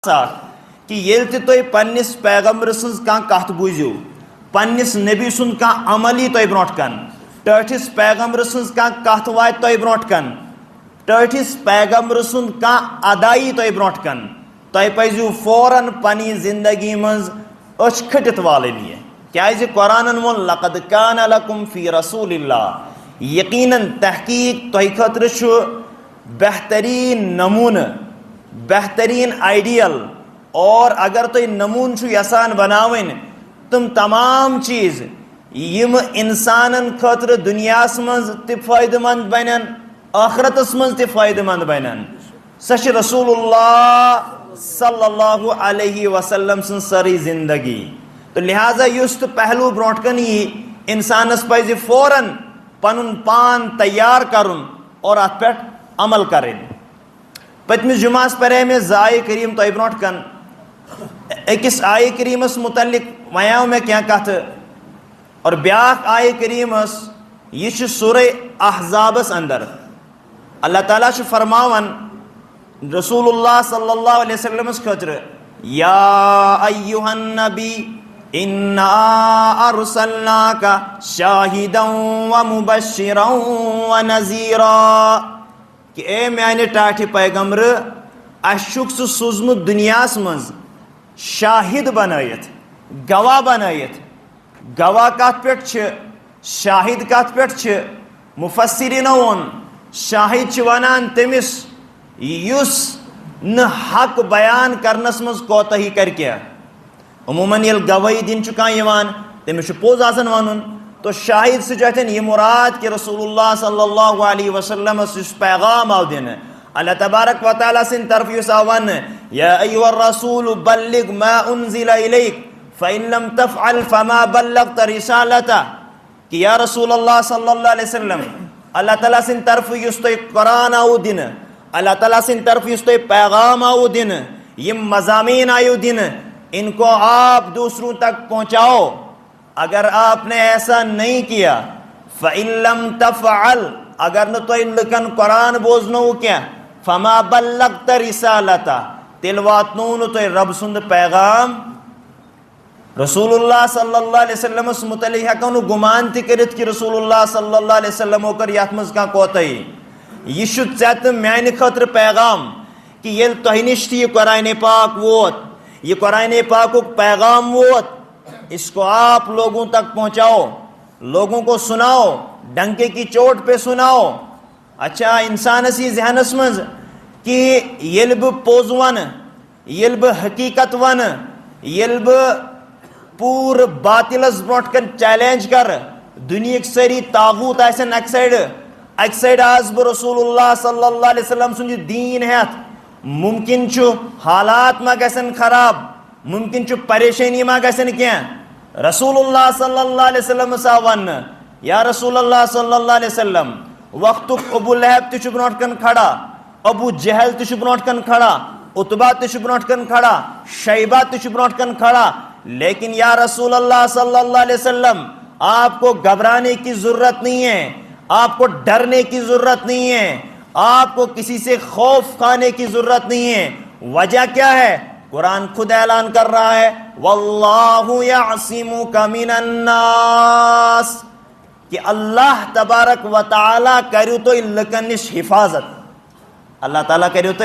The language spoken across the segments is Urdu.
کہ یل تھی پنس پیغمبر سن کت بوزو پنس نبی سن عملی تہ برونٹ کن ٹھٹھس پیغمبر سن کت وات تہ برونٹ کن ٹھٹھس پیغمبر سن ادائی تہ برونٹ کن تہ پزو فوراً پنی زندگی مز اچھ کھٹت والن یہ کیازِ قرآن وون لقد کان لکم فی رسول اللہ یقیناً تحقیق تہ خاطر بہترین نمونہ بہترین آئیڈیل اور اگر تھی نمون یسان بناون تم تمام چیز یم انسانن خاطر دنیا مز تہ فائدہ مند بنن آخرتس مز تہ فائدہ مند بنن سچ رسول اللہ صلی اللہ علیہ وسلم سن سری زندگی تو لہذا اس پہلو برونٹ کن یہ انسانس پزِ فوراً پن پان تیار کرن اور ات پہ عمل کریں پتمس جمعس پرے میں آئے کریم تہ برونٹ کن اکس آئے کریمس متعلق ونیو میں کیا کت اور بیاکھ آئے کریمس یہ سورہ احزابس اندر اللہ تعالیٰ فرماون رسول اللہ صلی اللہ علیہ وسلم خاطر یا ایھا النبی انا ارسلناک شاہدا ومبشرا ونذیرا کہ اے میانہ ٹاٹھ پیغمبر اشک سہ سوزمت دنیا مز شاہد بنائت گواہ بنائت گواہ کت پہ شاہد کت پہ مفسرینو وون شاہد ونان تمس یس نہ حق بیان کرنس مز کوتاہی کر کیا عموماً یل گواہی دن تمس پوز آسان ون تو شاہد سے یہ مراد کہ رسول اللہ صلی اللہ علیہ وسلم اس پیغام آو دن اللہ تبارک و تعالیٰ سن طرف یس آوان یا ایھا الرسول بلغ ما انزل الیک فإن لم تفعل فما بلغت رسالتہ کہ یا رسول اللہ صلی اللہ علیہ وسلم اللہ تعالیٰ سن طرف یس تو قرآن آو دن اللہ تعالیٰ سن طرف یس تو پیغام آو دن یہ مضامین آیو دن ان کو آپ دوسروں تک پہنچاؤ اگر آپ نے ایسا نہیں کیا فَإِن لَمْ تَفْعَلْ اگر نہ تو لکن قرآن بوزنو کیا فَمَا بَلَّغْتَ رِسَالَتَ تیل واتنون تو رب سند پیغام رسول اللہ صلی اللہ علیہ وسلم اس متعلق ہکانو گمان تی کرت کہ رسول اللہ صلی اللہ علیہ وسلم ہو کر یاتمز کا کوتائی یہ شد چاہت میان خطر پیغام کہ یہ توہنشتی قرآن پاک ووت یہ قرآن پاک کو پیغام ووت اس کو آپ لوگوں تک پہنچاؤ لوگوں کو سناؤ ڈنکے کی چوٹ پہ سناؤ اچھا انسان اسی ذہنس مز کہ یلب پوز ون یلب حقیقت ون یلب پور باطلس برونٹ کن چیلنج کر دنیا سری تاغوت آسن اک سائڈ آز بہ رسول اللہ صلی اللہ علیہ وسلم سن دین ہیت ممکن چھو حالات ما گسن خراب ممکن چھو پریشانی ما گسن کیا رسول اللہ صلی اللہ علیہ وسلم سا ون یا رسول اللہ صلی اللہ علیہ وسلم وقت ابو لہب تش برونٹ کن کھڑا ابو جہل تش برونٹ کن کھڑا عتبہ تش برونٹ کن کھڑا شیبہ تش برونٹ کن کھڑا لیکن یا رسول اللہ صلی اللہ علیہ وسلم آپ کو گھبرانے کی ضرورت نہیں ہے آپ کو ڈرنے کی ضرورت نہیں ہے آپ کو کسی سے خوف کھانے کی ضرورت نہیں ہے وجہ کیا ہے قرآن خود اعلان کر رہا ہے واللہ یعصمک من الناس کہ اللہ تبارک و تعالی کریو تو لکنش حفاظت اللہ تعالیٰ کریو تو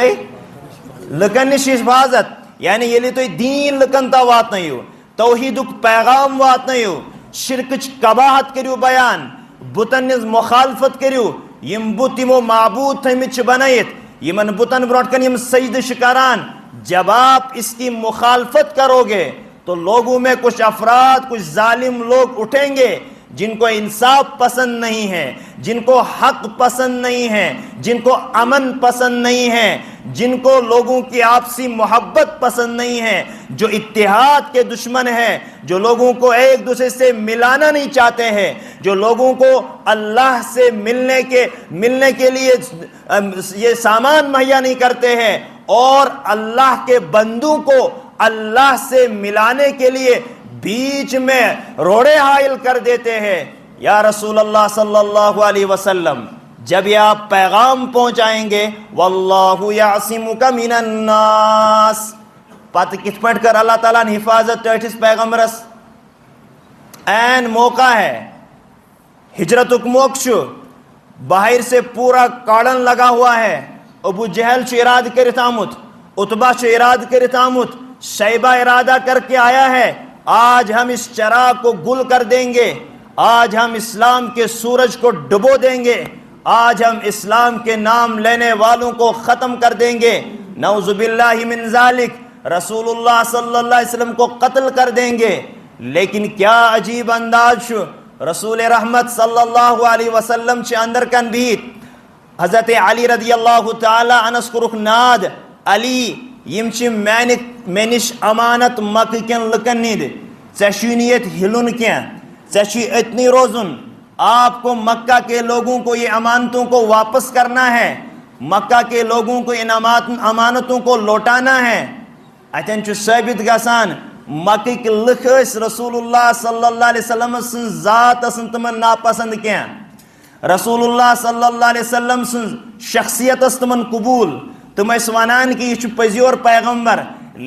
لکنش حفاظت یعنی یہ تو دین لکنتا وات نہیں ہو توحیدک پیغام وات نہیں ہو شرکچ قباحت کریو بیان بتن مخالفت کریو یم بت یمو معبود تھمت بنائت یمن بتن برونٹ کن یم سجد شکاران جب آپ اس کی مخالفت کرو گے تو لوگوں میں کچھ افراد کچھ ظالم لوگ اٹھیں گے جن کو انصاف پسند نہیں ہے جن کو حق پسند نہیں ہے جن کو امن پسند نہیں ہے جن کو لوگوں کی آپسی محبت پسند نہیں ہے جو اتحاد کے دشمن ہیں جو لوگوں کو ایک دوسرے سے ملانا نہیں چاہتے ہیں جو لوگوں کو اللہ سے ملنے کے لیے یہ سامان مہیا نہیں کرتے ہیں اور اللہ کے بندوں کو اللہ سے ملانے کے لیے بیچ میں روڑے حائل کر دیتے ہیں یا رسول اللہ صلی اللہ علیہ وسلم جب یہ آپ پیغام پہنچائیں گے واللہ یعصمک من الناس، پتہ کت پٲٹھۍ کر اللہ تعالیٰ نے حفاظت ٹٲٹھس پیغمبرس این موقع ہے ہجرتک موقع چھُ باہر سے پورا کاڑن لگا ہوا ہے ابو جہل چھُ ارادہ کرت آمت اتبا چھُ ارادہ کرت آمت شیبہ ارادہ کر کے آیا ہے آج ہم اس چراغ کو گل کر دیں گے آج ہم اسلام کے سورج کو ڈبو دیں گے آج ہم اسلام کے نام لینے والوں کو ختم کر دیں گے نعوذ باللہ من ذالک رسول اللہ صلی اللہ علیہ وسلم کو قتل کر دیں گے لیکن کیا عجیب انداز چھُ رسول رحمت صلی اللہ علیہ وسلم چھ اندر کن بہت حضرت علی رضی اللہ تعالی عنس کورک ناد علی یم چھ مے نش امانت مکہ کن لکن نید ژے چھُے نہٕ ییٚتہِ ہلُن کینٛہہ ژے چھُے اتنی روزن آپ کو مکہ کے لوگوں کو یہ امانتوں کو واپس کرنا ہے مکہ کے لوگوں کو ان امانتوں کو لوٹانا ہے اتن چھ ثابت گژھان مکہ لکھ رسول اللہ صلی اللہ علیہ وسلم سن ذات تمن ناپسند کینٛہہ رسول اللہ صلی اللہ علیہ وسلم سن شخصیت تمن قبول تم ونان کہ یہ پزیور پیغمبر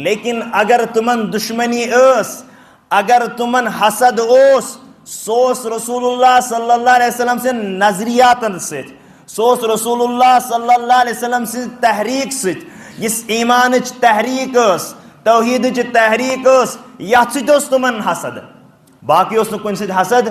لیکن اگر تمن دشمنی اگر تمن حسد سوس رسول اللہ صلی اللہ علیہ وسلم سے نظریاتن سوس رسول اللہ صلی اللہ علیہ وسلم سے تحریک اس ایمان تحریک توحید تحریک یت تمن حسد باقی کن سی حسد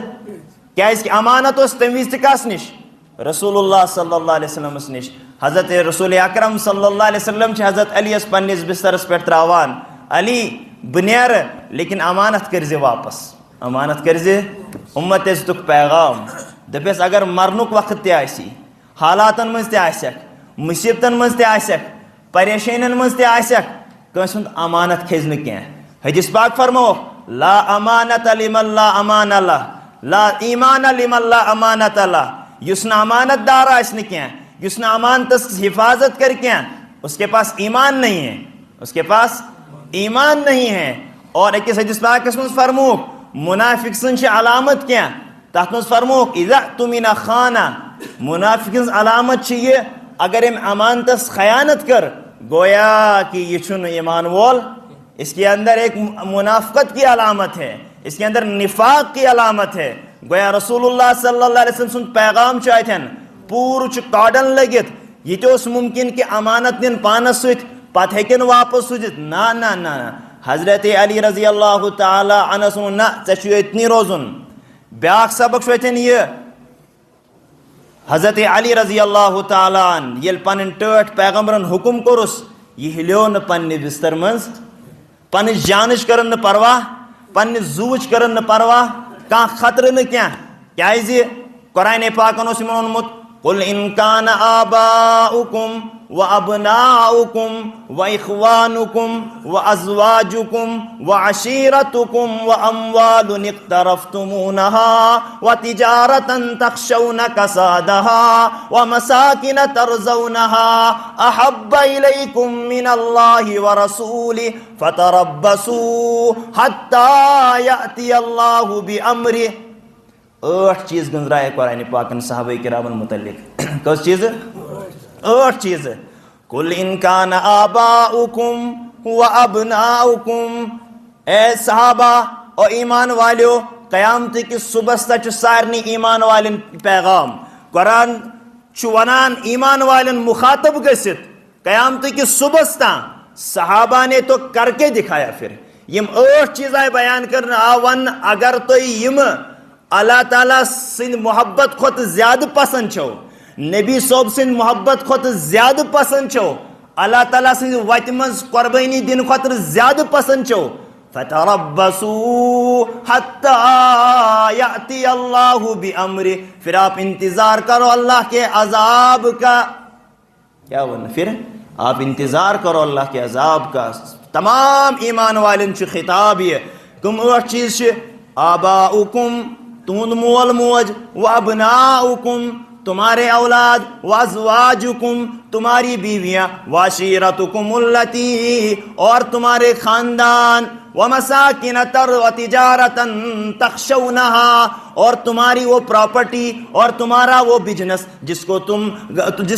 کہ امانت تم وز کس نش رسول اللہ صلی اللہ علیہ وسلم نش حضرت رسول اکرم صلی اللہ علیہ وسلم حضرت علی پنس بسترس پہ تراوان علی بہ نیر لیکن امانت کرزِ واپس امانت کرزِ امت دتک پیغام دپیس اگر مرنک وقت تہ آسی حالاتن مز تہ آسک مصیبتن مز تہ آسک پریشانین مز تہ آسک کٲنٛسہِ ہُنٛد امانت کھیزِ نہٕ کینٛہہ حدیث پاک فرمووُکھ لا امانت لمن لا امان لہ لا ایمان لمن لا امانت لہ یُس نہٕ امانت دار آسہِ نہٕ کینٛہہ یُس نہٕ امانتس حفاظت کر کینٛہہ اس کے پاس ایمان نہیں ہے اس کے پاس ایمان نہیں ہے اور أکِس حدیث پاکس منٛز فرمووُکھ منافق سٕنٛز چھِ علامت کینٛہہ تتھ منٛز فرمووُکھ اذا اؤتمن خان منافق سٕنٛز علامت چھِ یہِ اگر أمۍ امانتس خیانت کر گویا کہ یہ چھن ایمان وول اس کے اندر ایک منافقت کی علامت ہے اس کے اندر نفاق کی علامت ہے گویا رسول اللہ صلی اللہ علیہ وسلم سن پیغام اتن پور کاڑن لگت یہ ممکن کہ امانت نن پانس ست پتہ ہیکن واپس سوزت نا حضرت علی رضی اللہ تعالی عنہ سن نا ژے اتنی روزن بیاکھ سبق اتن یہ حضرت علی رضی اللہ تعالیٰ عنہ یل پن ٹٲٹھ پیغمبرن حکم کورس یہ ہلیو نہ پنہ بستر مز پنس جانچ کرن نہ پرواہ پنہ زوچ کرن نہ پرواہ کان خطرہ نہ کیازِ قرآن پاکن اوس یمن وونمت قل ان کان آباؤکم وابناؤکم واخوانکم وازواجکم وعشیرتکم واموال اقترفتمونها وتجارة تخشون کسادها ومساکن ترضونها احب الیکم من اللہ ورسولہ فتربصوا حتی یأتی اللہ بامرہ 8 چیز گنزرائے قرآن پاکن صحابہ کرامن متعلق کس چیز 8 چیز کل ان کان آباؤکم و ابناؤکم اے صحابہ اور ایمان والیو قیامت کی صبح تک سارنی ایمان والن پیغام قرآن ونان ایمان والن مخاطب گژھِتھ قیامت کی صبح تان صحابہ نے تو کر کے دکھایا پھر یم 8 چیز آئے بیان کرنا ون اگر تو یم اللہ تعالیٰ سند محبت کھت زیادہ پسند چھو نبی صوب سند محبت کھت زیادہ پسند چھو اللہ تعالیٰ سند وتہ مز قربانی دن خاطر زیادہ پسند چھو فتربصوا حتی یأتی اللہ بامرہ پھر آپ انتظار کرو اللہ کے عذاب کا کیا ورنہ پھر آپ انتظار کرو اللہ کے عذاب کا تمام ایمان والن چھ خطاب یہ کم 8 چیز چھ آباؤکم تہند مول موج وابناؤکم تمہارے اولاد وازواجکم تمہاری بیویاں وعشیرتکم التی اور تمہارے خاندان ومساکن وتجارتا تخشونها اور تمہاری وہ پراپرٹی اور تمہارا وہ بزنس جس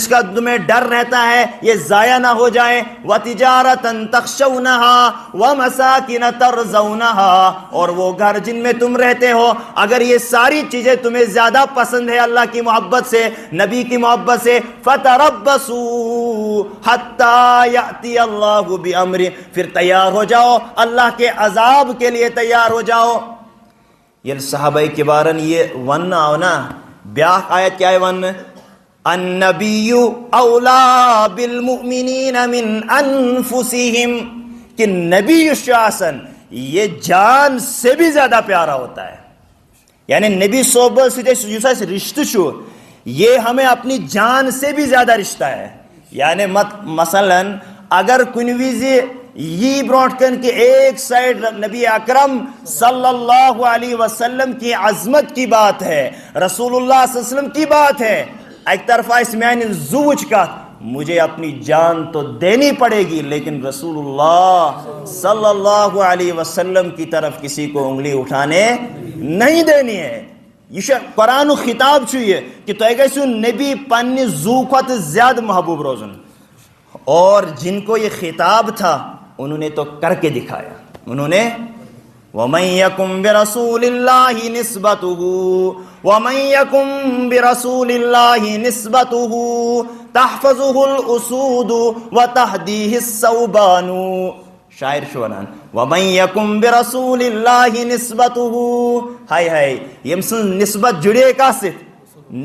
کا تمہیں ڈر رہتا ہے یہ ضائع نہ ہو جائے، وَتِجَارَةً تَخْشَوْنَهَا وَمَسَاكِنَ تَرْضَوْنَهَا، اور وہ گھر جن میں تم رہتے ہو اگر یہ ساری چیزیں تمہیں زیادہ پسند ہے اللہ کی محبت سے، نبی کی محبت سے، فَتَرَبَّصُوا حَتَّى يَأْتِيَ اللَّهُ بِأَمْرِهِ، پھر تیار ہو جاؤ اللہ کے عذاب کے لیے تیار ہو جاؤ۔ یہ صحابہ کبارن یہ ون آو نا بیاق آیت کیا ہے ون، النبی اولا بالمؤمنین من انفسہم، کہ نبی شاسن یہ جان سے بھی زیادہ پیارا ہوتا ہے، یعنی نبی صحبت سے رشتہ چھو یہ ہمیں اپنی جان سے بھی زیادہ رشتہ ہے۔ یعنی مثلا اگر کنویزی یہ برونٹ کن کہ ایک سائڈ نبی اکرم صلی اللہ علیہ وسلم کی عظمت کی بات ہے، رسول اللہ صلی اللہ علیہ وسلم کی بات ہے، ایک طرفہ اس میں زوج کا مجھے اپنی جان تو دینی پڑے گی لیکن رسول اللہ صلی اللہ علیہ وسلم کی طرف کسی کو انگلی اٹھانے نہیں دینی ہے۔ یہ قرآن و خطاب چاہیے کہ تو ایک نبی پنی زو کھت زیادہ محبوب روزن، اور جن کو یہ خطاب تھا انہوں نے تو کر کے دکھایا، انہوں نے وَمَن يَكُن بِرَسُولِ اللَّهِ نِسْبَتُهُ وَمَن يَكُن بِرَسُولِ اللَّهِ نِسْبَتُهُ تَحْفَظُهُ الْأُسُودُ وَتَهْدِيهِ الثَّوْبَانُ، شاعر شونان وَمَن يَكُن بِرَسُولِ اللَّهِ نِسْبَتُهُ، ہائے ہائے یمسن نسبت جڑے کا ست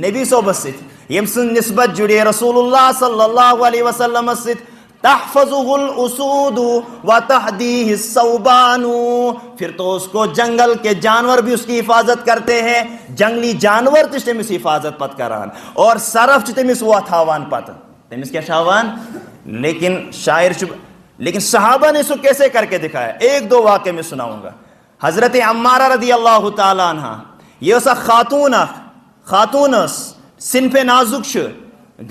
نبی صحبت ست، یمسن نسبت جڑے رسول اللہ صلی اللہ علیہ وسلم ست، تحفظه الاسود وتحدیه الثوبان، پھر تو اس کو جنگل کے جانور بھی اس کی حفاظت کرتے ہیں، جنگلی جانور تشتمس حفاظت پت کران اور صرف چتمس وہ تھاوان پت تمس کیا شاوان، لیکن صحابہ نے اس کو کیسے کر کے دکھایا، ایک دو واقعے میں سناؤں گا۔ حضرت عمارہ رضی اللہ تعالیٰ عنہ یہ اسا خاتون صنف نازک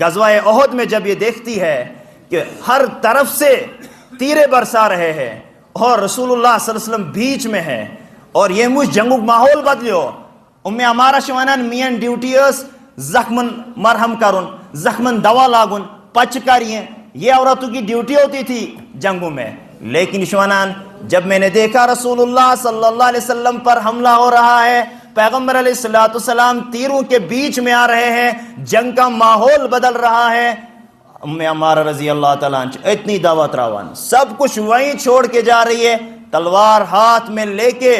غزوہ احد میں جب یہ دیکھتی ہے کہ ہر طرف سے تیرے برسا رہے ہیں اور رسول اللہ صلی اللہ علیہ وسلم بیچ میں ہے اور یہ مجھ جنگو ماحول بدلیو، عمارہ شوانان مین ڈیوٹیز زخمن مرہم کرن، زخمن دوا لاگن، پچ کریے، یہ عورتوں کی ڈیوٹی ہوتی تھی جنگوں میں، لیکن شوانان جب میں نے دیکھا رسول اللہ صلی اللہ علیہ وسلم پر حملہ ہو رہا ہے، پیغمبر علیہ السلام تیروں کے بیچ میں آ رہے ہیں، جنگ کا ماحول بدل رہا ہے، عمارہ رضی اللہ تعالیٰ عنہ اتنی دعوت راوان سب کچھ وہیں چھوڑ کے جا رہی ہے، تلوار ہاتھ میں لے کے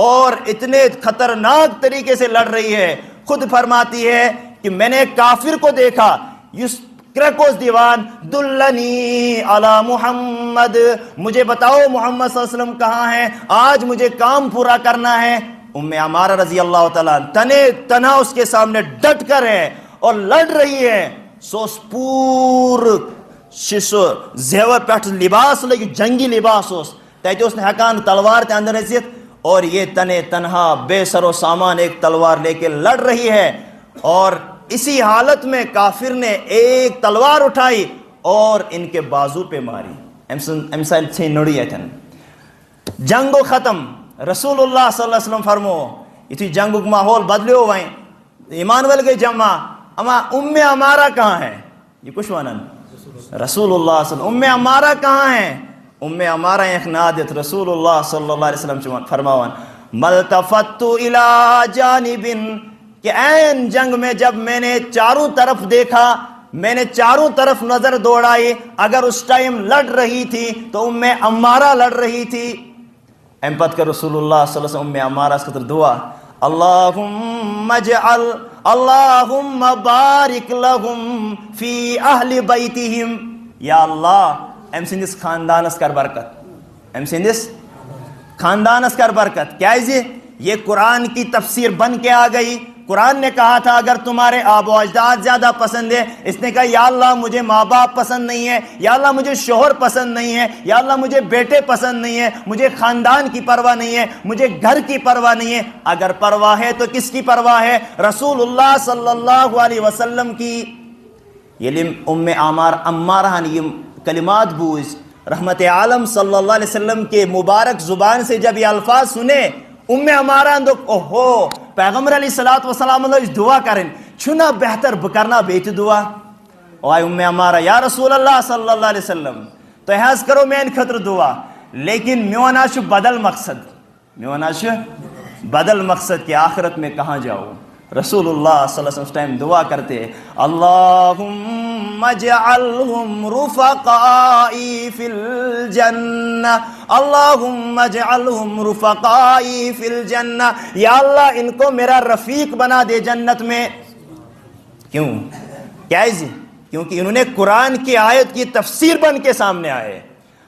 اور اتنے خطرناک طریقے سے لڑ رہی ہے، خود فرماتی ہے کہ میں نے کافر کو دیکھا، کرکوس دیوان دلنی علی محمد، مجھے بتاؤ محمد صلی اللہ علیہ وسلم کہاں ہیں، آج مجھے کام پورا کرنا ہے۔ عمارہ رضی اللہ تعالیٰ تنے تنا اس کے سامنے ڈٹ کر ہے اور لڑ رہی ہے، سوس پور شسو زیور پیٹھ لباس لگی، جنگی لباس اس تیتے اس نے حکان تلوار تے اندر حیثیت، اور یہ تنے تنہا بے سر و سامان ایک تلوار لے کے لڑ رہی ہے، اور اسی حالت میں کافر نے ایک تلوار اٹھائی اور ان کے بازو پہ ماری، امسائل تھی نڑی ہے تھن، جنگو ختم، رسول اللہ صلی اللہ علیہ وسلم فرمو یہ جنگو ماحول بدلے ہو وائیں، ایمان ول گئی جمع، اما عمارہ کہاں ہے، یہ کچھ وانن رسول اللہ صلی اللہ علیہ وسلم، عمارہ کہاں ہے، عمارہ ایک نادت رسول اللہ صلی اللہ علیہ وسلم فرماوان ملتفت الی جانب، کہ این جنگ میں جب میں نے چاروں طرف دیکھا، میں نے چاروں طرف نظر دوڑائی، اگر اس ٹائم لڑ رہی تھی تو عمارہ لڑ رہی تھی، امپت کر رسول اللہ صلی اللہ علیہ وسلم عمارہ اس خطر دعا، اللہم اجعل اللہم بارک لہم فی اہل بیتہم، یا اللہ ام سندس خاندانس کر برکت، ام سندس خاندانس کر برکت، کیا ہے یہ قرآن کی تفسیر بن کے آ گئی۔ قرآن نے کہا تھا اگر تمہارے آب و اجداد زیادہ پسند ہے، اس نے کہا یا اللہ مجھے ماں باپ پسند نہیں ہے، یا اللہ مجھے شوہر پسند نہیں ہے، یا اللہ مجھے بیٹے پسند نہیں ہے، مجھے خاندان کی پرواہ نہیں ہے، مجھے گھر کی پرواہ نہیں ہے، اگر پرواہ ہے تو کس کی پرواہ ہے؟ رسول اللہ صلی اللہ علیہ وسلم کی۔ یہ عمارہ نے یہ کلمات بوجھ رحمت عالم صلی اللہ علیہ وسلم کے مبارک زبان سے جب یہ الفاظ سنے، عمارہ اوہو پیغمبر علیہ الصلوۃ والسلام دعا کریں چھنا بہتر بہ کرنا بیت دعا آئی عمارہ یا رسول اللہ صلی اللہ علیہ وسلم تو حض کرو میان خطر دعا لیکن میون آج بدل مقصد کہ آخرت میں کہاں جاؤ رسول اللہ صلی اللہ علیہ وسلم اس ٹائم دعا کرتے اللہم اجعلہم رفقائی فی الجنہ اللہم اجعلہم رفقائی فی الجنہ یا اللہ ان کو میرا رفیق بنا دے جنت میں. کیوں کیونکہ انہوں نے قرآن کی آیت کی تفسیر بن کے سامنے آئے.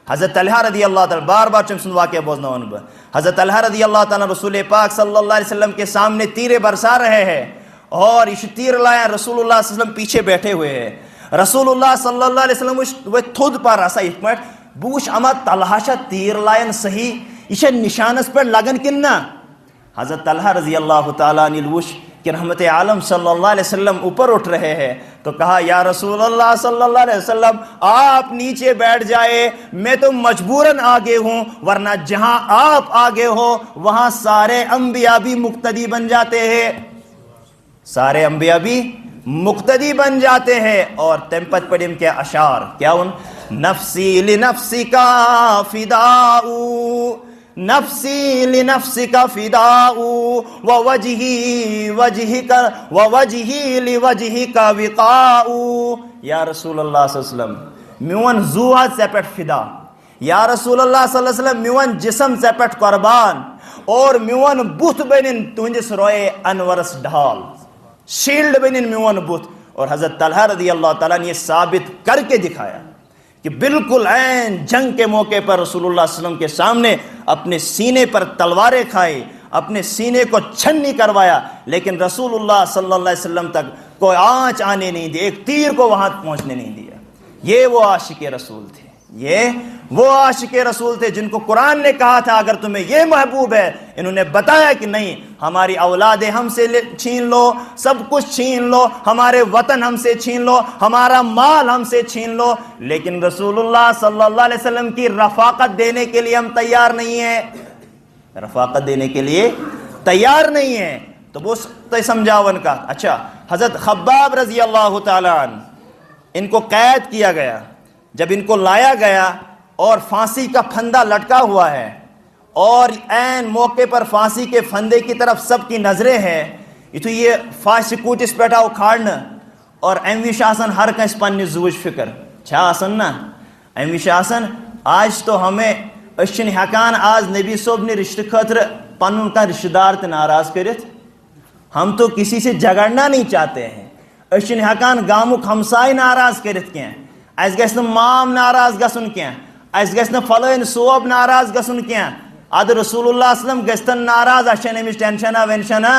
حضرت طلحہ رضی اللہ تعالیٰ بار بار چم سن واقعہ بوزنا ہوں حضرت طلحہ رضی اللہ تعالیٰ رسول پاک صلی اللہ علیہ وسلم کے سامنے تیرے برسا رہے ہیں اور یہ تیر لائے رسول اللہ صلی اللہ علیہ وسلم پیچھے بیٹھے ہوئے ہیں. رسول اللہ صلی اللہ علیہ وسلم وہ تھود پر رسا اس پر بوش اما طلحہ شا تیر لائن صحیح یہ نشانس پر لگن کننا. حضرت طلحہ رضی اللہ تعالیٰ نیلوش کہ رحمت عالم صلی اللہ علیہ وسلم اوپر اٹھ رہے ہیں تو کہا یا رسول اللہ صلی اللہ علیہ وسلم آپ نیچے بیٹھ جائے میں تو مجبوراً آگے ہوں ورنہ جہاں آپ آگے ہو وہاں سارے انبیاء بھی مقتدی بن جاتے ہیں اور تمپت پڑھیں کیا اشعار کیا ان نفسی لنفسی کا فداؤ نفسی لنفسک فداء ووجہی لوجہک وقاء. یا رسول اللہ صلی اللہ علیہ وسلم میون زوات سے پٹ فدا یا رسول اللہ صلی اللہ علیہ وسلم میون جسم سے پٹ قربان اور میون بت بنن تہندس روئے انورس ڈھال شیلڈ بنن میون بت. اور حضرت طلحہ رضی اللہ تعالیٰ نے یہ ثابت کر کے دکھایا کہ بالکل عین جنگ کے موقع پر رسول اللہ صلی اللہ علیہ وسلم کے سامنے اپنے سینے پر تلواریں کھائی اپنے سینے کو چھنی کروایا لیکن رسول اللہ صلی اللہ علیہ وسلم تک کوئی آنچ آنے نہیں دی ایک تیر کو وہاں پہنچنے نہیں دیا. یہ وہ عاشق رسول تھے جن کو قرآن نے کہا تھا اگر تمہیں یہ محبوب ہے. انہوں نے بتایا کہ نہیں ہماری اولادیں ہم سے چھین لو سب کچھ چھین لو ہمارے وطن ہم سے چھین لو ہمارا مال ہم سے چھین لو لیکن رسول اللہ صلی اللہ علیہ وسلم کی رفاقت دینے کے لیے ہم تیار نہیں ہیں. تو وہ سمجھاون کا. اچھا حضرت خباب رضی اللہ تعالیٰ عنہ ان کو قید کیا گیا. جب ان کو لایا گیا اور پھانسی کا پھندا لٹکا ہوا ہے اور عین موقع پر پھانسی کے پھندے کی طرف سب کی نظریں ہیں یہ تو یہ فاش کوٹس پیٹھا اکھاڑنا اور امیش آسن ہر کنس پننی زوج فکر چھا آسن نا امیش آسن آج تو ہمیں اشن ہیکان آج نبی صاحب نے رشتہ خاطر پنن کا رشتہ دار تے ناراض کرت. ہم تو کسی سے جھگڑنا نہیں چاہتے ہیں. اشن ہیکان گامک ہمسائے ناراض کرت کیا اس گژھِ نہٕ مام ناراض گژھُن کینٛہہ اس گژھِ نہٕ فلٲنۍ صوب ناراض گژھُن کینٛہہ ادٕ رسول اللہ صلی اللہ علیہ وسلم گژھتن ناراض اَسہِ چھَنہٕ أمِس ٹینشنا وینشنا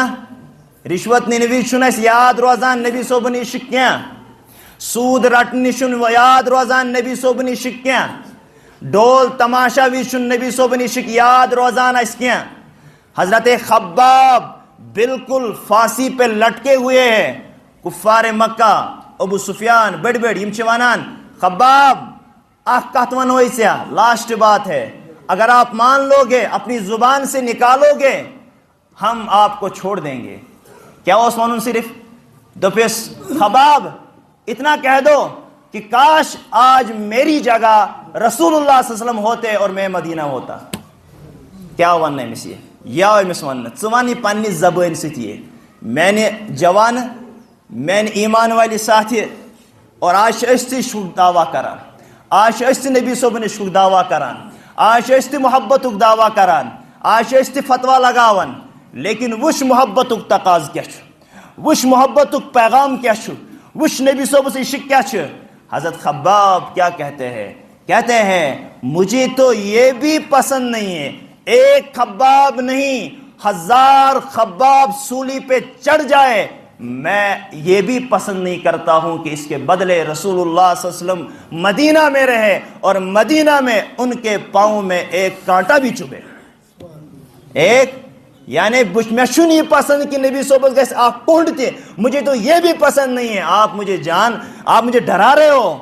رشوت نِنہٕ وِزِ چھُنہٕ اَسہِ یاد روزان نبی صٲبُن عشق کینٛہہ سوٗد رٹنہِ چھُنہٕ یاد روزان نبی صٲبُن عشق کینٛہہ ڈول تماشا وِزِ چھُنہٕ نبی صٲبُن عشق یاد روزان اَسہِ کینٛہہ. حضرت خباب بالکل پھانسی پہ لٹکے ہوئے ہیں. کفار مکہ ابو سفیان بڑ یم چھِ ونان خباب اخ کت ونو ژےٚ لاسٹ بات ہے اگر آپ مان لو گے اپنی زبان سے نکالو گے ہم آپ کو چھوڑ دیں گے. کیا اس ونن صرف دپس خباب اتنا کہہ دو کہ کاش آج میری جگہ رسول اللہ صلی اللہ علیہ وسلم ہوتے اور میں مدینہ ہوتا. کیا ون امس یہ یا امس ون ژٕ ون یہ پننہِ زبٲنۍ سۭتۍ یہ میں نے جوان میں نے ایمان والی ساتھی اور آج تہِ شُک دعویٰ کران آج تہِ نبی صٲبن شُک دعویٰ کران آج تہِ محبتُک دعویٰ کران آج تہِ فتوا لگاوان لیکن وٕچھ محبتُک تقاض کیا چھُ وٕچھ محبتُک پیغام کیا چھُ وٕچھ نبی صٲبس عشق کیا چھُ. حضرت خباب کیا کہتے ہیں مجھے تو یہ بھی پسند نہیں ہے ایک خباب نہیں 1000 خباب سولی پہ چڑھ جائے میں یہ بھی پسند نہیں کرتا ہوں کہ اس کے بدلے رسول اللہ صلی اللہ علیہ وسلم مدینہ میں رہے اور مدینہ میں ان کے پاؤں میں ایک کانٹا بھی چبھے. ایک یعنی میں چھُ نہیں پسند کہ نبی صحبت گژھِ اکھ کونڈ تہِ مجھے تو یہ بھی پسند نہیں ہے آپ مجھے ڈرا رہے ہو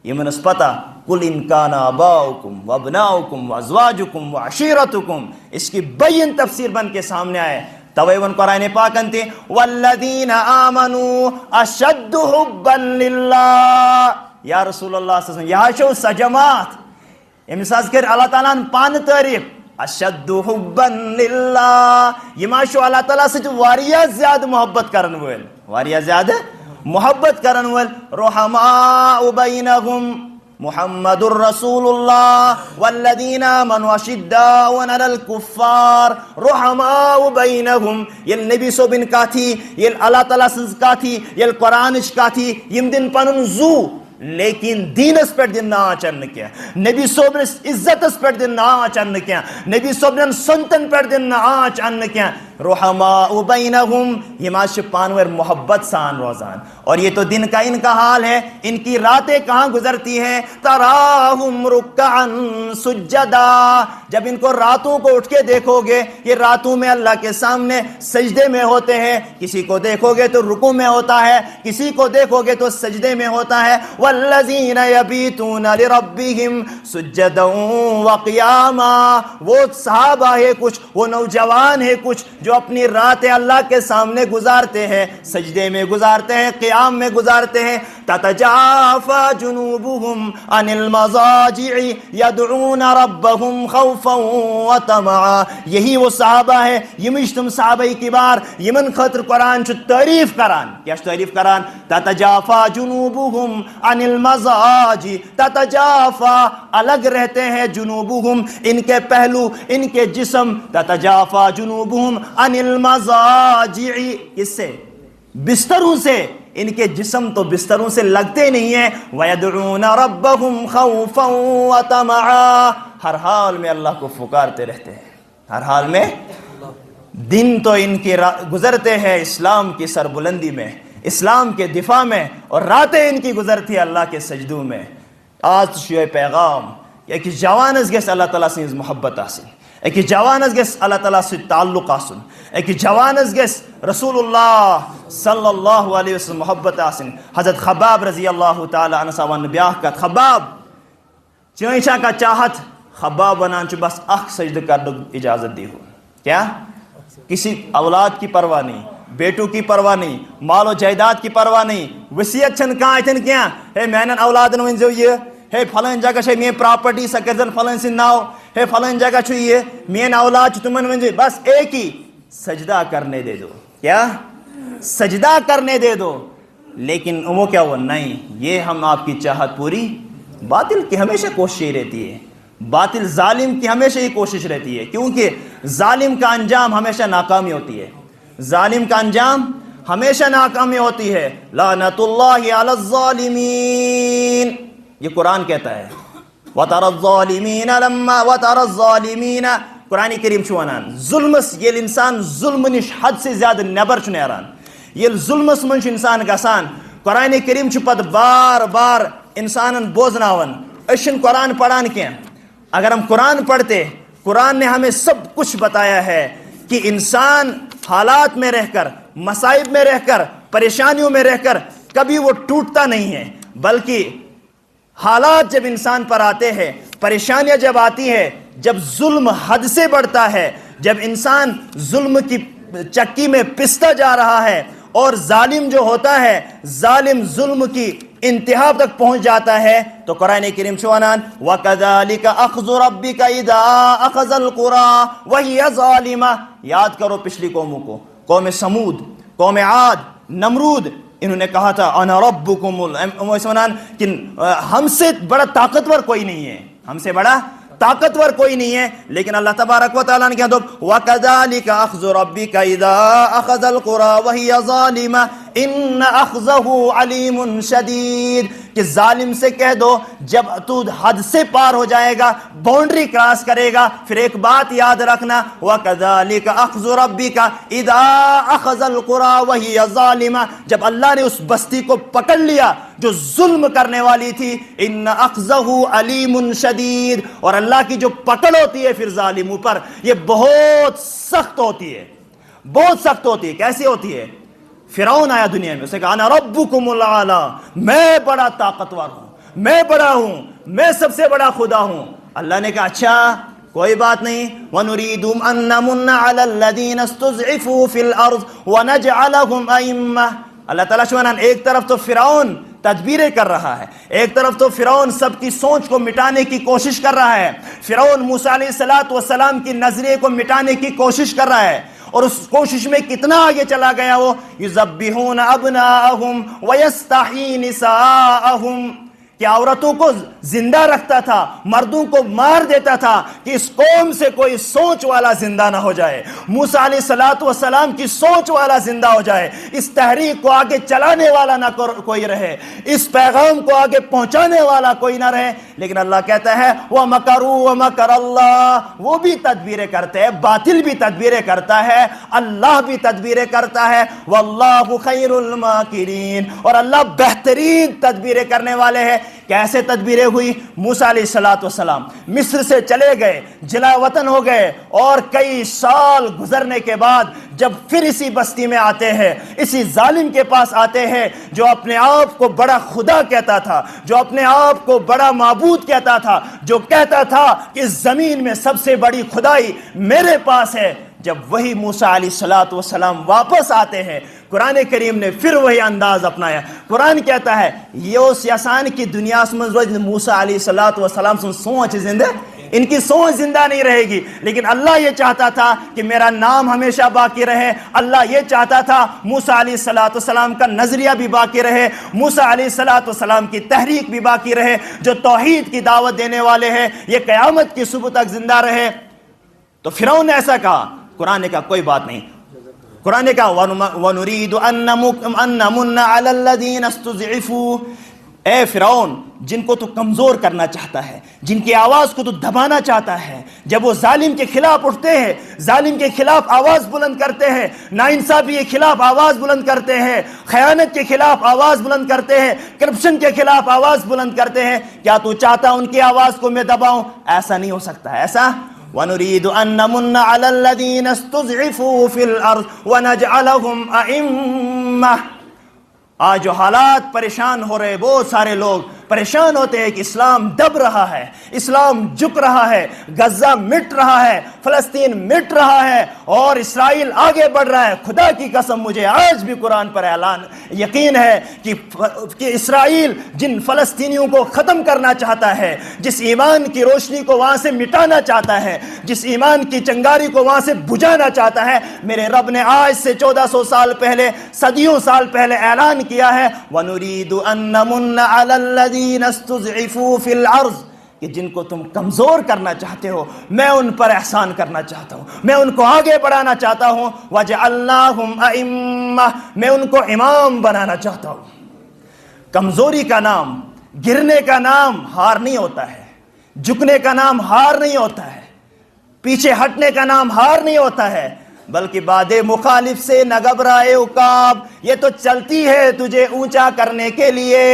یمن اس پتہ قل ان کان آباؤکم وابناؤکم وازواجکم وعشیرتکم، اس کی بین تفسیر بن کے سامنے آئے. توے ون قرآن پاکن تے والذین آمنوا اشد حبا للہ. یا رسول اللہ صلی اللہ علیہ وسلم یہ شو سجمات امس حظ کر اللہ تعالیٰ پان تعریف اشد حبا للہ. یہ ما شو اللہ تعالیٰ سے واریاہ زیادہ محبت کرن ول، واریاہ زیادہ محبت کرن ول. رحماء بینہم محمد الرسول اللہ والذین آمنوا اشداء علی الکفار رحماء بینہم. یل نبی صوبن کا تھی، یل اللہ تعالیٰ سنز کا تھی، یل قرآنش کا تھی، یم دن پنن زو لیکن دینس پر دن نا آچن کیا، نبی صوبن عزتس پر دن نا آچن کیا، نبی صوبن سنتن پر دن نا آچن کیا. رحماء بینہم یہ معاش پانور محبت سان روزان. اور یہ تو دن کا ان کا حال ہے، ان کی راتیں کہاں گزرتی ہیں. تراہم رکعا سجدا، جب ان کو راتوں کو اٹھ کے دیکھو گے یہ راتوں میں اللہ کے سامنے سجدے میں ہوتے ہیں. کسی کو دیکھو گے تو رکوع میں ہوتا ہے، کسی کو دیکھو گے تو سجدے میں ہوتا ہے. والذین یبیتون لربہم سجدا وقیاما، وہ صحابہ ہے کچھ، وہ نوجوان ہے کچھ جو اپنی راتیں اللہ کے سامنے گزارتے ہیں، سجدے میں گزارتے ہیں، قیام میں گزارتے ہیں. تتجافى جنوبهم عن المضاجع يدعون ربهم خوفا وطمعا. یہی وہ صحابہ ہے، یمش تم صحابہ کبار یمن خطر قرآن چھ تعریف کران. کیا تعریف کران؟ تتجافى جنوبهم عن المضاجع، تتجافى الگ رہتے ہیں، جنوبهم ان کے پہلو، ان کے جسم. تتجافى جنوبهم عن المضاجع، کس سے؟ بستروں سے. ان کے جسم تو بستروں سے لگتے نہیں ہیں. وَيَدْعُونَ رَبَّهُمْ خَوْفًا وَطَمَعًا، ہر حال میں اللہ کو پکارتے رہتے ہیں، ہر حال میں. دن تو ان کے گزرتے ہیں اسلام کی سربلندی میں، اسلام کے دفاع میں، اور راتیں ان کی گزرتی ہے اللہ کے سجدوں میں. آج شیوہ پیغام ایک جوانس گیس اللہ تعالیٰ سے محبت حاصل، ایک جوانس گیس اللہ تعالیٰ سے تعلق حاصل، ایک جوانس گیس رسول اللہ صلی اللہ علیہ وسلم محبت حاصل. حضرت خباب رضی اللہ تعالی عنہ سوان بیاہ کا خباب چونچا کا چاہت خباب ونان چھ بس اخ سجدہ کر اجازت دی ہو. کیا؟ کسی اولاد کی پرواہ نہیں، بیٹوں کی پرواہ نہیں، مال و جائیداد کی پرواہ نہیں، وصیت چھن کہاں اتن کیا ہے میانن اولادن ونزو یہ ہے فلان جگہ چھ میں پراپرٹی سکرزن فلان سے ناو ہے فلان جگہ چھ یہ مین اولاد چھ تمن ونزو، بس ایک ہی سجدہ کرنے دے دو. کیا؟ سجدہ کرنے دے دو. لیکن وہ کیا ہوا؟ نہیں، یہ ہم آپ کی چاہت پوری. باطل کی ہمیشہ کوشش ہی رہتی ہے، باطل ظالم کی ہمیشہ ہی کوشش رہتی ہے، کیونکہ ظالم کا انجام ہمیشہ ناکامی ہوتی ہے، ظالم کا انجام ہمیشہ ناکامی ہوتی ہے. لعنت اللہ علی الظالمین، یہ قرآن کہتا ہے. وَتَرَى الظَّالِمِينَ لَمَّا وَتَرَى الظَّالِمِينَ، قرآن کریم چھو ونان ظلمس یل انسان ظلم نش حد سے زیادہ نیبر چھ نیران، یل ظلمس من چھ انسان گسان. قرآن کریم چھ پت بار بار انسانن بوزناون. اشن قرآن پڑھان کیا؟ اگر ہم قرآن پڑھتے، قرآن نے ہمیں سب کچھ بتایا ہے کہ انسان حالات میں رہ کر، مصائب میں رہ کر، پریشانیوں میں رہ کر کبھی وہ ٹوٹتا نہیں ہے، بلکہ حالات جب انسان پر آتے ہیں، پریشانیاں جب آتی ہے، جب ظلم حد سے بڑھتا ہے، جب انسان ظلم کی چکی میں پستا جا رہا ہے، اور ظالم جو ہوتا ہے ظالم ظلم کی انتہا تک پہنچ جاتا ہے، تو قرآن کریم شوانان وَكَذَلِكَ أَخْذُ رَبِّكَ إِذَا أَخَذَ الْقُرَى وَهِيَ ظَالِمَةٌ. یاد کرو پچھلی قوموں کو، قوم سمود، قوم عاد، نمرود. انہوں نے کہا تھا انا ربکم، کہ ہم سے بڑا طاقتور کوئی نہیں ہے، ہم سے بڑا طاقتور کوئی نہیں ہے. لیکن اللہ تبارک و تعالیٰ نے کہا تو وَكَذَلِكَ أَخْذُ رَبِّكَ إِذَا أَخَذَ الْقُرَى وَهِيَ ظَالِمَةٌ إِنَّ أَخْذَهُ عَلِيمٌ شَدِيدٌ، کہ ظالم سے کہہ دو جب تو حد سے پار ہو جائے گا، باؤنڈری کراس کرے گا، پھر ایک بات یاد رکھنا وَكَذَلِكَ أَخْذُ رَبِّكَ إِذَا أَخَذَ الْقُرَى وَهِيَ ظَالِمَةٌ، جب اللہ نے اس بستی کو پکڑ لیا جو ظلم کرنے والی تھی، إِنَّ أَخْذَهُ عَلِيمٌ شَدِيدٌ، اور اللہ کی جو پکڑ ہوتی ہے پھر ظالموں پر یہ بہت سخت ہوتی ہے، بہت سخت ہوتی ہے. کیسی ہوتی ہے؟ فرعون آیا دنیا میں، اسے کہا انا ربکم الاعلی، میں بڑا طاقتور ہوں، میں بڑا ہوں، میں سب سے بڑا خدا ہوں۔ اللہ نے کہا اچھا کوئی بات نہیں، وَنُرِيدُ أَن نَّمُنَّ عَلَى الَّذِينَ اسْتُضْعِفُوا فِي الْأَرْضِ وَنَجْعَلَهُمْ أَئِمَّةً۔ اللہ تعالیٰ سبحانہ ایک طرف تو فرعون تدبیریں کر رہا ہے، ایک طرف تو فرعون سب کی سوچ کو مٹانے کی کوشش کر رہا ہے، فرعون موسیٰ علیہ السلام کی نظریے کو مٹانے کی کوشش کر رہا ہے، اور اس کوشش میں کتنا آگے چلا گیا وہ، یذبحون ابناءہم ویستحیی نساءہم، کہ عورتوں کو زندہ رکھتا تھا، مردوں کو مار دیتا تھا کہ اس قوم سے کوئی سوچ والا زندہ نہ ہو جائے، موسیٰ علیہ السلام کی سوچ والا زندہ ہو جائے، اس تحریک کو آگے چلانے والا نہ کوئی رہے، اس پیغام کو آگے پہنچانے والا کوئی نہ رہے۔ لیکن اللہ کہتا ہے وَمَكَرُوا وَمَكَرَ اللَّهُ، وہ بھی تدبیریں کرتے ہیں، باطل بھی تدبیریں کرتا ہے، اللہ بھی تدبیریں کرتا ہے، وَاللَّهُ خَيْرُ الْمَاكِرِينَ، اور اللہ بہترین تدبیریں کرنے والے ہیں۔ کیسے تدبیریں ہوئی؟ موسیٰ علیہ السلام مصر سے چلے گئے، جلا وطن ہو گئے، اور کئی سال گزرنے کے بعد جب پھر اسی بستی میں آتے ہیں، اسی ظالم کے پاس آتے ہیں جو اپنے آپ کو بڑا خدا کہتا تھا، جو اپنے آپ کو بڑا معبود کہتا تھا، جو کہتا تھا کہ زمین میں سب سے بڑی خدائی میرے پاس ہے، جب وہی موسیٰ علیہ السلام واپس آتے ہیں، قرآن کریم نے پھر وہی انداز اپنایا۔ قرآن کہتا ہے یہ اس یسان کی دنیا میں روز موسیٰ علیہ السلام سے سوچ زندہ، ان کی سوچ زندہ نہیں رہے گی، لیکن اللہ یہ چاہتا تھا کہ میرا نام ہمیشہ باقی رہے، اللہ یہ چاہتا تھا موسیٰ علیہ السلام کا نظریہ بھی باقی رہے، موسیٰ علیہ السلام کی تحریک بھی باقی رہے، جو توحید کی دعوت دینے والے ہیں یہ قیامت کی صبح تک زندہ رہے۔ تو فرعون نے ایسا کہا، قرآن نے کہا کوئی بات نہیں، قرآن نے کہا وَنُرِيدُ أَن نَّمُنَّ عَلَى الَّذِينَ اسْتُضْعِفُوا، اے فرعون جن کو تو کمزور کرنا چاہتا ہے، جن کی آواز کو تو دبانا چاہتا ہے، جب وہ ظالم کے خلاف اٹھتے ہیں، ظالم کے خلاف آواز بلند کرتے ہیں، ناانصافی کے خلاف آواز بلند کرتے ہیں، خیانت کے خلاف آواز بلند کرتے ہیں، کرپشن کے خلاف آواز بلند کرتے ہیں، کیا تو چاہتا ان کی آواز کو میں دباؤں؟ ایسا نہیں ہو سکتا ہے۔ ایسا وَنُرِيدُ أَن نَّمُنَّ عَلَى الَّذِينَ اسْتُضْعِفُوا فِي الْأَرْضِ وَنَجْعَلَهُمْ أَئِمَّةً۔ آج جو حالات پریشان ہو رہے، بہت سارے لوگ پریشان ہوتے ہیں کہ اسلام دب رہا ہے، اسلام جھک رہا ہے، غزہ مٹ رہا ہے، فلسطین مٹ رہا ہے، اور اسرائیل آگے بڑھ رہا ہے۔ خدا کی قسم مجھے آج بھی قرآن پر اعلان یقین ہے کہ اسرائیل جن فلسطینیوں کو ختم کرنا چاہتا ہے، جس ایمان کی روشنی کو وہاں سے مٹانا چاہتا ہے، جس ایمان کی چنگاری کو وہاں سے بجھانا چاہتا ہے، میرے رب نے آج سے 1400 سال پہلے، صدیوں سال پہلے اعلان کیا ہے وَنُرِيدُ أَن نَّمُنَّ عَلَى الَّذِينَ اسْتُضْعِفُوا فِي الْأَرْضِ، کہ جن کو تم کمزور کرنا چاہتے ہو میں ان پر احسان کرنا چاہتا ہوں، میں ان کو آگے بڑھانا چاہتا ہوں، وَجَعَلْنَاهُمْ أَئِمَّةً، میں ان کو امام بنانا چاہتا ہوں۔ کمزوری کا نام، گرنے کا نام ہار نہیں ہوتا ہے، جھکنے کا نام ہار نہیں ہوتا ہے، پیچھے ہٹنے کا نام ہار نہیں ہوتا ہے، بلکہ باد مخالف سے نہ گھبرائے عقاب، یہ تو چلتی ہے تجھے اونچا کرنے کے لیے،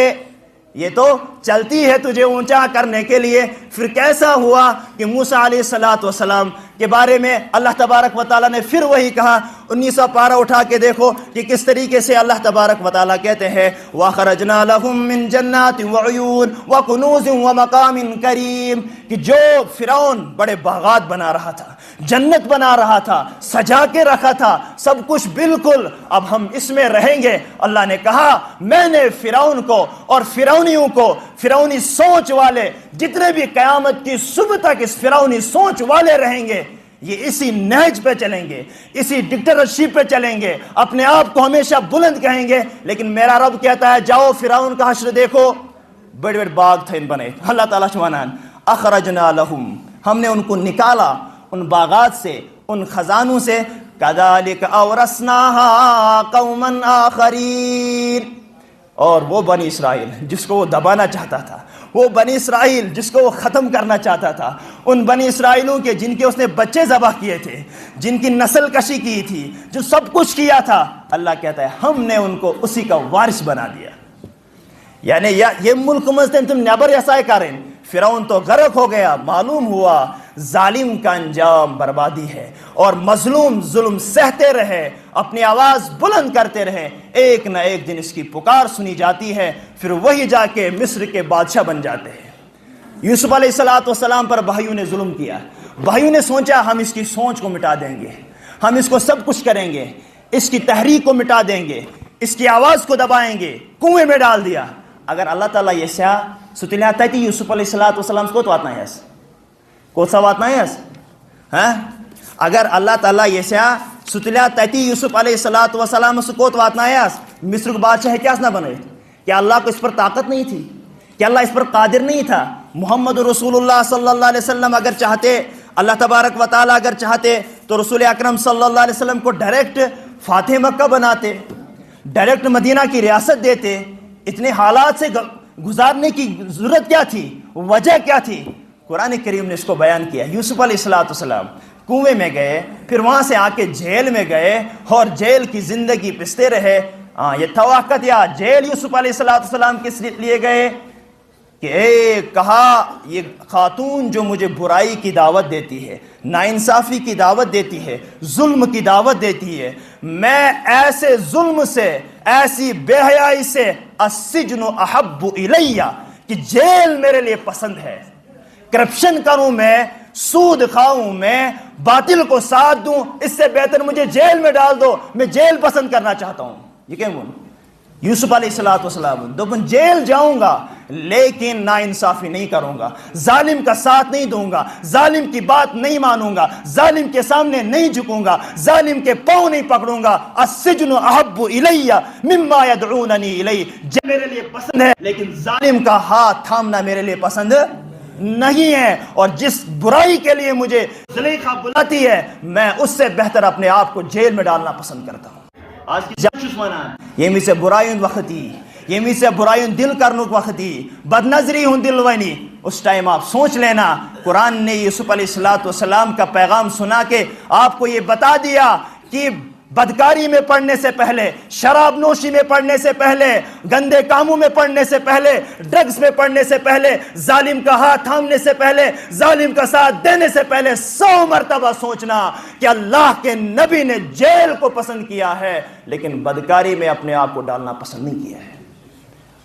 یہ تو چلتی ہے تجھے اونچا کرنے کے لیے۔ پھر کیسا ہوا کہ موسیٰ علیہ السلام کے بارے میں اللہ تبارک و تعالیٰ نے پھر وہی کہا، 19واں پارہ اٹھا کے دیکھو کہ کس طریقے سے اللہ تبارک و تعالیٰ کہتے ہیں وَأَخْرَجْنَا لَهُم مِّن جَنَّاتٍ وَعُيُونٍ وَكُنُوزٍ وَمَقَامٍ كَرِيمٍ، کہ جو فرعون بڑے باغات بنا رہا تھا، جنت بنا رہا تھا، سجا کے رکھا تھا، سب کچھ بالکل، اب ہم اس میں رہیں گے۔ اللہ نے کہا میں نے فرعون کو اور فرعونیوں کو، فرعونی سوچ والے جتنے بھی قیامت کی صبح تک اس فرعونی سوچ والے رہیں گے، یہ اسی نہج پہ چلیں گے، اسی ڈکٹیٹرشپ پہ چلیں گے، اپنے آپ کو ہمیشہ بلند کہیں گے۔ لیکن میرا رب کہتا ہے جاؤ فرعون کا حشر دیکھو، بڑے بڑے باغ تھے ان بنے، اللہ تعالیٰ سبحانہ اخرجنا لہم، ہم نے ان کو نکالا ان باغات سے، ان خزانوں سے، کذالک اورثناھا قوما آخرین، اور وہ بنی اسرائیل جس کو وہ دبانا چاہتا تھا، وہ بنی اسرائیل جس کو وہ ختم کرنا چاہتا تھا، ان بنی اسرائیلوں کے جن کے اس نے بچے ذبح کیے تھے، جن کی نسل کشی کی تھی، جو سب کچھ کیا تھا، اللہ کہتا ہے ہم نے ان کو اسی کا وارث بنا دیا۔ یعنی یہ ملک مزدن تم نیبر یسائے کارن، فرعون تو غرق ہو گیا، معلوم ہوا ظالم کا انجام بربادی ہے، اور مظلوم ظلم سہتے رہے، اپنی آواز بلند کرتے رہے، ایک نہ ایک دن اس کی پکار سنی جاتی ہے، پھر وہی جا کے مصر کے بادشاہ بن جاتے ہیں۔ یوسف علیہ السلام پر بھائیوں نے ظلم کیا، بھائیوں نے سوچا ہم اس کی سوچ کو مٹا دیں گے، ہم اس کو سب کچھ کریں گے، اس کی تحریک کو مٹا دیں گے، اس کی آواز کو دبائیں گے، کنویں میں ڈال دیا۔ اگر اللہ تعالیٰ یہ سیا ستلیات تھی یوسف علیہ السلام کو تو آتنا ہے کو سا واتنا ہے ہاں اگر اللہ تعالیٰ یہ سیا ستلیات تھی یوسف علیہ السلام کو تو آتنا ہے مصر کو بادشاہ کیا نہ بنے؟ کیا اللہ کو اس پر طاقت نہیں تھی؟ کیا اللہ اس پر قادر نہیں تھا؟ محمد رسول اللہ صلی اللہ علیہ وسلم اگر چاہتے، اللہ تبارک و تعالیٰ اگر چاہتے تو رسول اکرم صلی اللہ علیہ وسلم کو ڈائریکٹ فاتح مکہ بناتے، ڈائریکٹ مدینہ کی ریاست دیتے۔ اتنے حالات سے گزارنے کی ضرورت کیا تھی؟ وجہ کیا تھی؟ قرآن کریم نے اس کو بیان کیا۔ یوسف علیہ السلام کنویں میں گئے، پھر وہاں سے آ کے جیل میں گئے اور جیل کی زندگی پستے رہے۔ یہ توقعت یا جیل یوسف علیہ السلام کس لیے گئے کہ کہا یہ خاتون جو مجھے برائی کی دعوت دیتی ہے، ناانصافی کی دعوت دیتی ہے، ظلم کی دعوت دیتی ہے، میں ایسے ظلم سے، ایسی بے حیائی سے السجن احب الیہ کہ جیل میرے لیے پسند ہے۔ کرپشن کروں میں، سود کھاؤں میں، باطل کو ساتھ دوں، اس سے بہتر مجھے جیل میں ڈال دو، میں جیل پسند کرنا چاہتا ہوں۔ یہ کہ یوسف علیہ السلام دوپن جیل جاؤں گا لیکن ناانصافی نہیں کروں گا، ظالم کا ساتھ نہیں دوں گا، ظالم کی بات نہیں مانوں گا، ظالم کے سامنے نہیں جھکوں گا، ظالم کے پاؤں نہیں پکڑوں گا۔ السجن احب الیہ مما یدعوننی الیہ، جیل میرے لیے پسند ہے لیکن ظالم کا ہاتھ تھامنا میرے لیے پسند نہیں ہے، اور جس برائی کے لیے مجھے زلیخا بلاتی ہے میں اس سے بہتر اپنے آپ کو جیل میں ڈالنا پسند کرتا ہوں۔ آج کی یمی سے برائیوں وقتی، یمی سے برائیوں دل کرنک وقتی، بدنظری ہوں دل ونی، اس ٹائم آپ سوچ لینا قرآن نے یوسف علیہ السلام کا پیغام سنا کے آپ کو یہ بتا دیا کہ بدکاری میں پڑنے سے پہلے، شراب نوشی میں پڑنے سے پہلے، گندے کاموں میں پڑنے سے پہلے، ڈرگز میں پڑنے سے پہلے، ظالم کا ہاتھ تھامنے سے پہلے، ظالم کا ساتھ دینے سے پہلے 100 مرتبہ سوچنا کہ اللہ کے نبی نے جیل کو پسند کیا ہے لیکن بدکاری میں اپنے آپ کو ڈالنا پسند نہیں کیا ہے،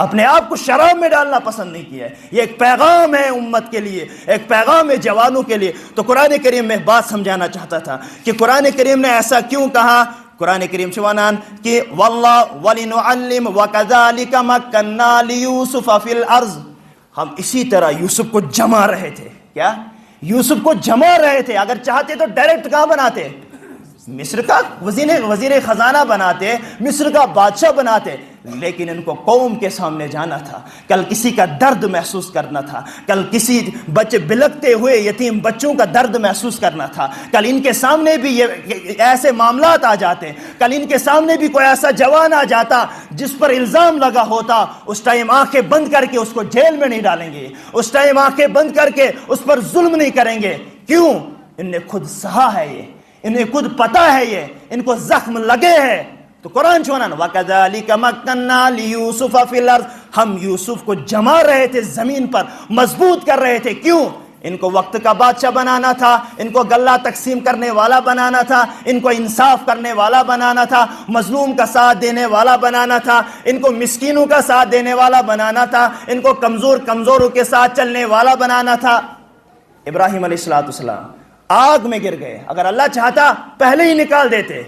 اپنے آپ کو شراب میں ڈالنا پسند نہیں کیا ہے۔ یہ ایک پیغام ہے امت کے لیے، ایک پیغام ہے جوانوں کے لیے۔ تو قرآن کریم میں بات سمجھانا چاہتا تھا کہ قرآن کریم نے ایسا کیوں کہا۔ قرآن کریم شوانان کہ واللہ وَلِنُعَلِّمْ وَكَذَلِكَ مَكَّنَّا لِيُوسُفَ فِي الْأَرْضِ، ہم اسی طرح یوسف کو جما رہے تھے۔ کیا؟ یوسف کو جما رہے تھے۔ اگر چاہتے تو ڈائریکٹ کہاں بناتے؟ مصر کا وزیر خزانہ بناتے، مصر کا بادشاہ بناتے، لیکن ان کو قوم کے سامنے جانا تھا، کل کسی کا درد محسوس کرنا تھا، کل کسی بچے بلکتے ہوئے یتیم بچوں کا درد محسوس کرنا تھا، کل ان کے سامنے بھی یہ ایسے معاملات آ جاتے، کل ان کے سامنے بھی کوئی ایسا جوان آ جاتا جس پر الزام لگا ہوتا، اس ٹائم آنکھیں بند کر کے اس کو جیل میں نہیں ڈالیں گے، اس ٹائم آنکھیں بند کر کے اس پر ظلم نہیں کریں گے۔ کیوں؟ ان نے خود سہا ہے، یہ انہیں خود پتا ہے، یہ ان کو زخم لگے ہیں۔ تو قرآن چھونا وَكَذَلِكَ مَكَّنَّا لِيُوسُفَ فِي الْأَرْضِ، ہم یوسف کو جما رہے تھے، زمین پر مضبوط کر رہے تھے۔ کیوں؟ ان کو وقت کا بادشاہ بنانا تھا، ان کو غلہ تقسیم کرنے والا بنانا تھا، ان کو انصاف کرنے والا بنانا تھا، مظلوم کا ساتھ دینے والا بنانا تھا، ان کو مسکینوں کا ساتھ دینے والا بنانا تھا، ان کو کمزوروں کے ساتھ چلنے والا بنانا تھا۔ ابراہیم علیہ السلام آگ میں گر گئے، اگر اللہ چاہتا پہلے ہی نکال دیتے،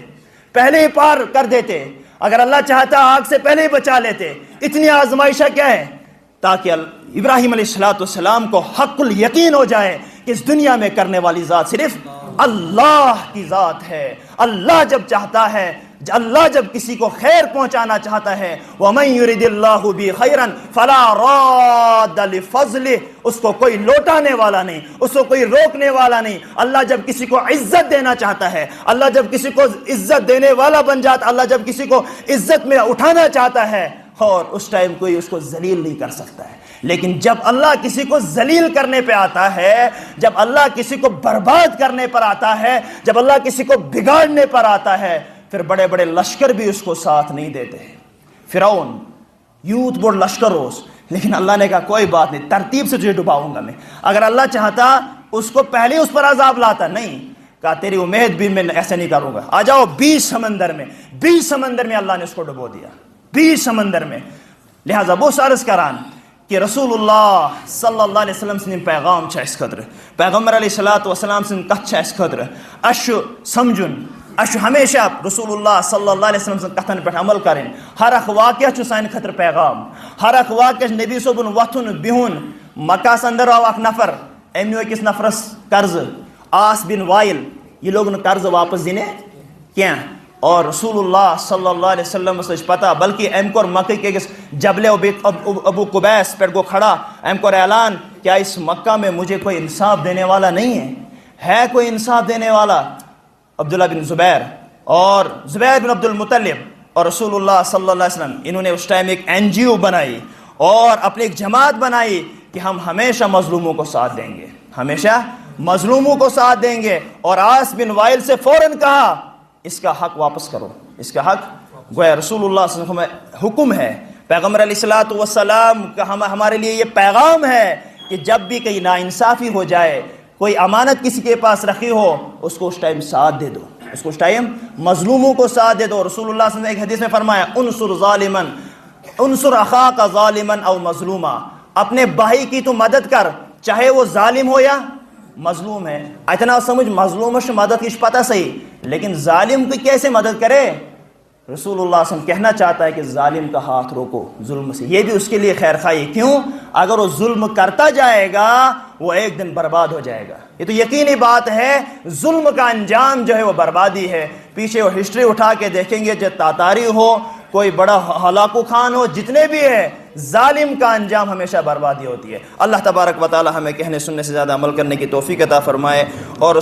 پہلے ہی پار کر دیتے، اگر اللہ چاہتا آگ سے پہلے ہی بچا لیتے۔ اتنی آزمائشہ کیا ہے؟ تاکہ ابراہیم علیہ السلام کو حق الیقین ہو جائے کہ اس دنیا میں کرنے والی ذات صرف اللہ کی ذات ہے۔ اللہ جب چاہتا ہے، اللہ جب کسی کو خیر پہنچانا چاہتا ہے، وَمَن يُرِدِ اللَّهُ بِهِ خَيْرًا فَلَا رَادَّ لِفَضْلِهِ، اس کو کوئی لوٹانے والا نہیں، اس کو کوئی روکنے والا نہیں۔ اللہ جب کسی کو عزت دینا چاہتا ہے، اللہ جب کسی کو عزت دینے والا بن جاتا، اللہ جب کسی کو عزت میں اٹھانا چاہتا ہے، اور اس ٹائم کوئی اس کو ذلیل نہیں کر سکتا ہے۔ لیکن جب اللہ کسی کو ذلیل کرنے پہ آتا ہے، جب اللہ کسی کو برباد کرنے پر آتا ہے، جب اللہ کسی کو بگاڑنے پر آتا ہے، پھر بڑے بڑے لشکر بھی اس کو ساتھ نہیں دیتے۔ فرعون یوتھ بڑھ لشکر روز، لیکن اللہ نے کہا کوئی بات نہیں، ترتیب سے تجھے ڈباؤں گا میں۔ اگر اللہ چاہتا اس کو پہلے اس پر عذاب لاتا. نہیں, کہا تیری امید بھی میں ایسے نہیں کروں گا, آ جاؤ 20 سمندر میں. 20 سمندر میں اللہ نے اس کو ڈبو دیا, 20 سمندر میں. لہذا وہ عرض کران کہ رسول اللہ صلی اللہ علیہ وسلم سن پیغام اس خطر, پیغمبر علیہ الصلوۃ والسلام سن کت اس خطر اش سمجھن, اش ہمیشہ رسول اللہ صلی اللہ علیہ وسلم سن کتن پہ عمل کریں. ہر اخ واقعہ سان خطر پیغام, ہر اخ واقعہ نبی صبن وتھن بہن. مکہ اندر آو اخ نفر, ام نیو أکس نفرس قرض, آس بن وائل, یہ لوگ قرض واپس دینے کیا, اور رسول اللہ صلی اللہ علیہ وسلم سے پتہ, بلکہ ام کور مکہ کے جبل ابو قبیس پر گو کھڑا, ام کور اعلان کیا اس مکہ میں مجھے کوئی انصاف دینے والا نہیں ہے کوئی انصاف دینے والا؟ عبداللہ بن زبیر اور زبیر بن عبد المطلب اور رسول اللہ صلی اللہ علیہ وسلم, انہوں نے اس ٹائم ایک NGO بنائی اور اپنی ایک جماعت بنائی کہ ہم ہمیشہ مظلوموں کو ساتھ دیں گے, ہمیشہ مظلوموں کو ساتھ دیں گے. اور آس بن وائل سے فوراً کہا اس کا حق واپس کرو, اس کا حق. گویا رسول اللہ صلی اللہ علیہ وسلم حکم ہے, پیغمبر علیہ الصلوۃ والسلام کا ہمارے لیے یہ پیغام ہے کہ جب بھی کہیں ناانصافی ہو جائے, کوئی امانت کسی کے پاس رکھی ہو, اس کو اس ٹائم ساتھ دے دو, اس کو اس ٹائم مظلوموں کو ساتھ دے دو. رسول اللہ صلی اللہ علیہ وسلم نے ایک حدیث میں فرمایا انصر ظالما انصر اخاک ظالما او مظلوما, اپنے بھائی کی تو مدد کر چاہے وہ ظالم ہو یا مظلوم ہے. اتنا سمجھ مظلوم سے مدد کی پتہ صحیح, لیکن ظالم کی کیسے مدد کرے؟ رسول اللہ صلی اللہ علیہ وسلم کہنا چاہتا ہے کہ ظالم کا ہاتھ روکو ظلم سے, یہ بھی اس کے لیے خیر خواہی. کیوں؟ اگر وہ ظلم کرتا جائے گا وہ ایک دن برباد ہو جائے گا. یہ تو یقینی بات ہے, ظلم کا انجام جو ہے وہ بربادی ہے. پیچھے وہ ہسٹری اٹھا کے دیکھیں گے, جو تاتاری ہو, کوئی بڑا ہلاکو خان ہو, جتنے بھی ہے, ظالم کا انجام ہمیشہ بربادی ہوتی ہے. اللہ تبارک و تعالی ہمیں کہنے سننے سے زیادہ عمل کرنے کی توفیق عطا فرمائے. اور